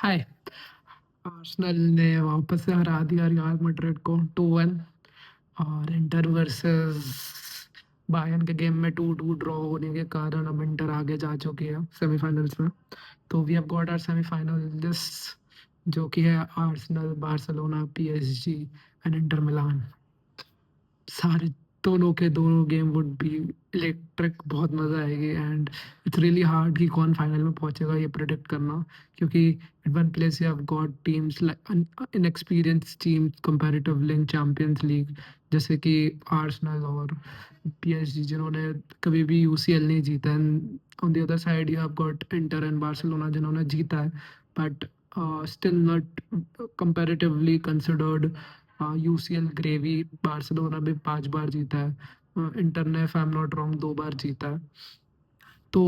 हाय। Arsenal ने वापस से हरा दिया रियल मैड्रिड को 2-1 और इंटर वर्सेस बायर्न के गेम में 2-2 ड्रॉ होने के कारण अब इंटर आगे जा चुकी है सेमीफाइनल्स में। तो we have got our semifinal this, जो कि है Arsenal, Barcelona, PSG and Inter Milan. सारे दोनों के दोनों गेम वुड बी इलेक्ट्रिक, बहुत मज़ा आएगी एंड इट्स रियली हार्ड कि कौन फाइनल में पहुंचेगा ये प्रेडिक्ट करना, क्योंकि at one place you have got teams like inexperience team comparatively in champions league, जैसे कि आर्सेनल और पीएसजी जिन्होंने कभी भी यूसीएल नहीं जीता, and on the other side you have got inter and Barcelona जिन्होंने जीता है, but still not comparatively considered UCL gravy. Barcelona भी 5 बार जीता है, इंटर ने if I am not wrong 2 बार जीता है। तो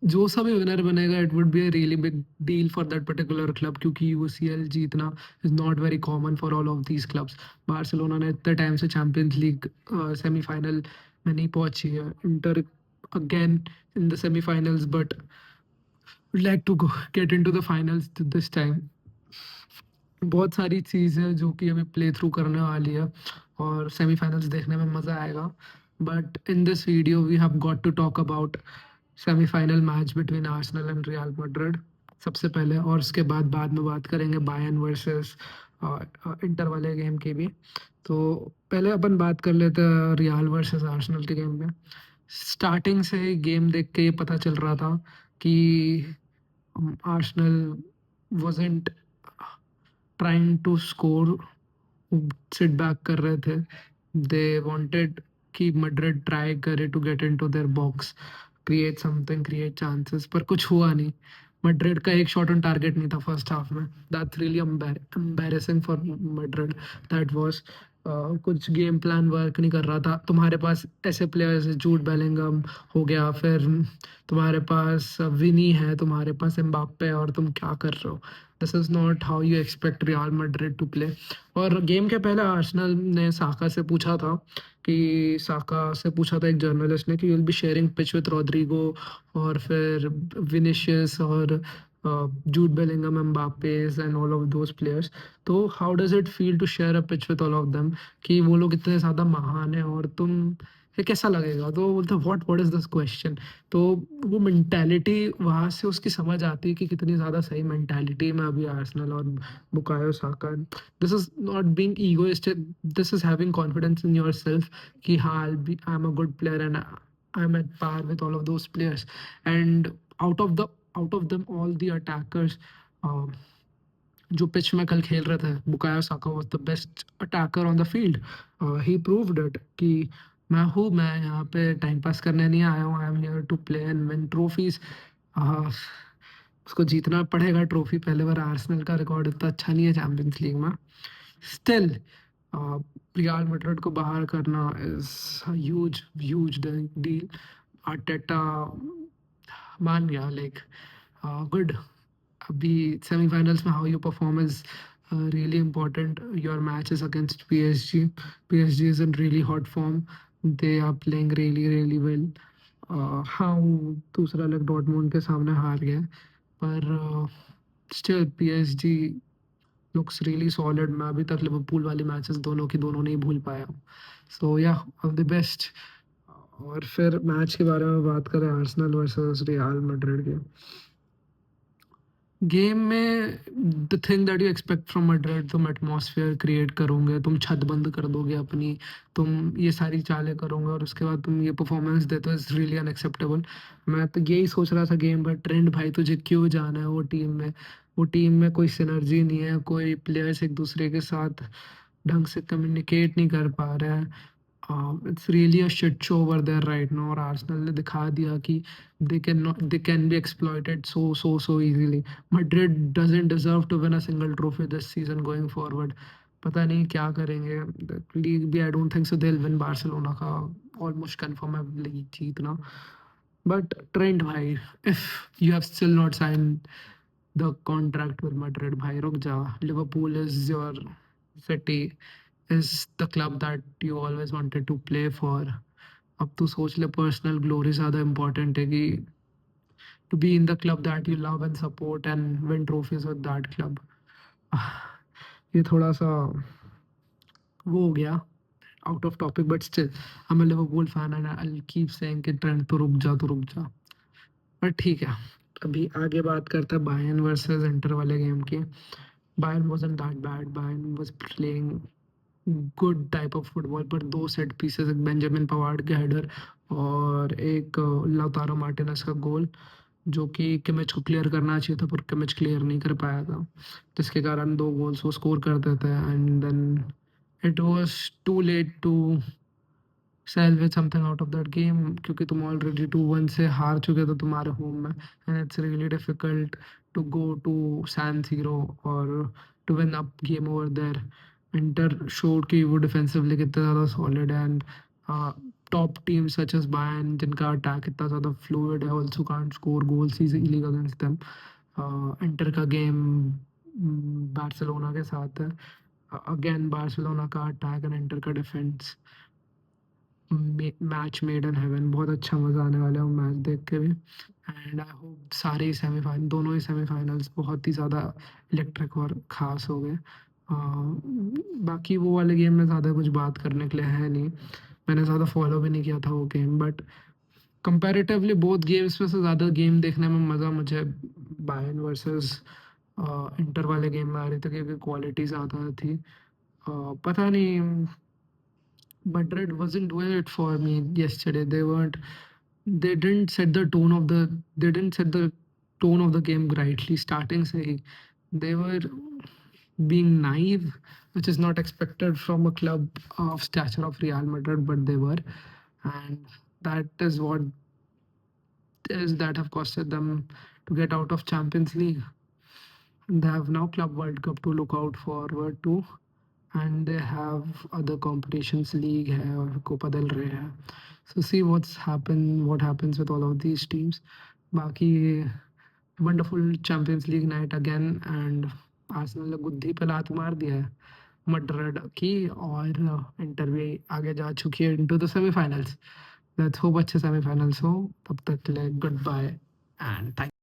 जो सा भी विनर बनेगा it would be a really big deal for that particular club, क्योंकि यूसीएल जीतना is not very common for all of these clubs. Barcelona ने इतने टाइम से चैंपियंस लीग सेमीफाइनल में नहीं पहुंची है, inter again in the semifinals, but would like to go get into the finals this time। बहुत सारी चीज़ें जो कि अभी प्ले थ्रू करने वाली है और सेमीफाइनल्स देखने में मज़ा आएगा, but in this video we have got to talk about semifinal match between Arsenal and Real Madrid सबसे पहले, और उसके बाद में बात करेंगे बायर्न वर्सेस इंटर वाले गेम की भी। तो पहले अपन बात कर लेते हैं रियल वर्सेस आर्सेनल के गेम में। स्टार्टिंग से गेम देख के ये पता चल रहा था कि Arsenal wasn't trying to score, sit back कर रहे थे। दे वांटेड कि मैड्रिड ट्राई करे to get into their box, create something, create chances, पर कुछ हुआ नहीं। मैड्रिड का एक शॉट ऑन टारगेट नहीं था फर्स्ट हाफ में। That's really embarrassing for Madrid. That was कुछ गेम प्लान वर्क नहीं कर रहा था। तुम्हारे पास ऐसे प्लेयर्स, जूड बेलिंगम हो गया, फिर तुम्हारे पास विनी है, तुम्हारे पास एम्बाप्पे, और तुम क्या कर रहे हो? This is not how you expect Real Madrid to play. और गेम के पहले आर्सेनल ने साका से पूछा था एक जर्नलिस्ट ने कि you will be sharing pitch with Rodrigo और फिर विनिशियस और Jude Bellingham, Mbappes and all of those players. तो how does it feel to share a pitch with all of them, कि वो लोग इतने ज़्यादा महान हैं और तुम, ये कैसा लगेगा? तो बोलते व्हाट इज दिस क्वेश्चन। तो वो मेंटालिटी वहाँ से उसकी समझ आती है कि कितनी ज़्यादा सही मेंटालिटी में अभी आर्सेनल और Bukayo Saka. This is not being egoistic, this is having confidence in yourself कि हाँ, I am a good player and I am at par with all of those players. And out of the out of them all the attackers जो pitch में कल खेल रहे थे, Bukayo Saka was the best attacker on the field. He proved it कि मैं यहाँ पे टाइम पास करने नहीं आया हूँ, I am here to play and win trophies. उसको जीतना पड़ेगा ट्रॉफी, पहले बार आर्सेनल का रिकॉर्ड इतना अच्छा नहीं है चैंपियंस लीग में। स्टिल रियल मैड्रिड को बाहर करना is huge huge deal. Arteta मान गया, लाइक गुड। अभी सेमीफाइनल्स में how you perform is really important. Your match is against PSG. PSG is in really hot form. They are playing really well. हाँ, वो दूसरा लेग डॉर्टमुंड के सामने हार गए, पर still PSG looks really solid. मैं अभी तक लिवरपूल वाली मैचेस दोनों की दोनों नहीं भूल पाया हूँ। सो या, ऑल द बेस्ट। और फिर मैच के बारे में बात करें आर्सेनल वर्सेस रियल मैड्रिड के गेम में, the thing that you expect from Madrid, तुम एटमॉस्फेयर क्रिएट करोगे, तुम छत बंद कर दोगे अपनी, तुम ये सारी चालें करोगे और उसके बाद तुम ये परफॉर्मेंस देते हो, इज रियली अनएक्सेप्टेबल। मैं तो यही सोच रहा था गेम भर, ट्रेंड भाई तुझे क्यों जाना है वो टीम में? वो टीम में कोई सिनर्जी नहीं है, कोई प्लेयर्स एक दूसरे के साथ ढंग से कम्युनिकेट नहीं कर पा रहे हैं। It's really a shit show over there right now, और आर्सेनल ने दिखा दिया कि they can be exploited so easily। Madrid doesn't deserve to win a single trophy this season going forward। पता नहीं क्या करेंगे लीग भी। I don't think so they'll win Barcelona का, ऑलमोस्ट कंफर्म है लीग जीतना। बट ट्रेंड भाई, if you have still not sign the contract with Madrid, भाई रुक जा। Liverpool is your city, is the club that you always wanted to play for. अब तू सोच ले, पर्सनल ग्लोरी ज़्यादा इम्पोर्टेंट है कि to be in the club that you love and support and win trophies with that club. ये थोड़ा सा वो हो गया out of topic, but still I'm a Liverpool fan and I'll keep saying कि ट्रेंड तो रुक जा। पर ठीक है, अभी आगे बात करते हैं बायर्न वर्सेस इंटर वाले गेम की। Bayern wasn't that bad, Bayern was playing good type of football, पर 2 सेट पीसेस, एक बेंजामिन पवार्ड के हेडर और एक लाउतारो मार्टिनेज का गोल, जो कि किमिच को क्लियर करना चाहिए था, पर किमिच क्लियर नहीं कर पाया था, जिसके कारण 2 गोल्स वो स्कोर कर देते हैं and then it was too late to salvage something out of that game, क्योंकि तुम ऑलरेडी 2-1 से हार चुके थे तुम्हारे होम में and it's really difficult to go to San Siro और to win a game over there. Inter showed कि वो डिफेंसिवली कितना ज़्यादा सॉलिड है and top team such as Bayern जिनका अटैक इतना ज़्यादा फ्लूइड है also can't score goals easily against them. Inter का गेम बार्सिलोना के साथ है, अगेन बार्सिलोना का अटैक एंड इंटर का defence, match made in heaven. बहुत अच्छा मज़ा आने वाला है वो मैच देख के भी एंड आई होप सारे ही सेमीफाइनल, दोनों ही सेमीफाइनल्स बहुत ही ज़्यादा इलेक्ट्रिक और ख़ास हो गए। बाकी वो वाले गेम में ज़्यादा कुछ बात करने के लिए है नहीं, मैंने ज़्यादा फॉलो भी नहीं किया था वो game, but comparatively both games में से ज़्यादा गेम देखने में मज़ा मुझे बायर्न वर्सेस इंटर वाले गेम में आ रही थी, क्योंकि क्वालिटी ज़्यादा थी। पता नहीं, Madrid wasn't doing it for me yesterday. They didn't set the tone of the game rightly starting से ही. They were being naive, which is not expected from a club of stature of Real Madrid, but they were, and that is what is that have costed them to get out of Champions League. They have now Club World Cup to look out forward to, and they have other competitions, league hai or Copa del Rey hai. So see what happens with all of these teams. Baki wonderful Champions League night again, and Arsenal ने गुद्दी पे लात मार दिया है Madrid की, और inter भी आगे जा चुकी है into the semifinals. Let's hope अच्छे सेमीफाइनल्स हो, तब तक के लिए गुड बाय एंड थैंक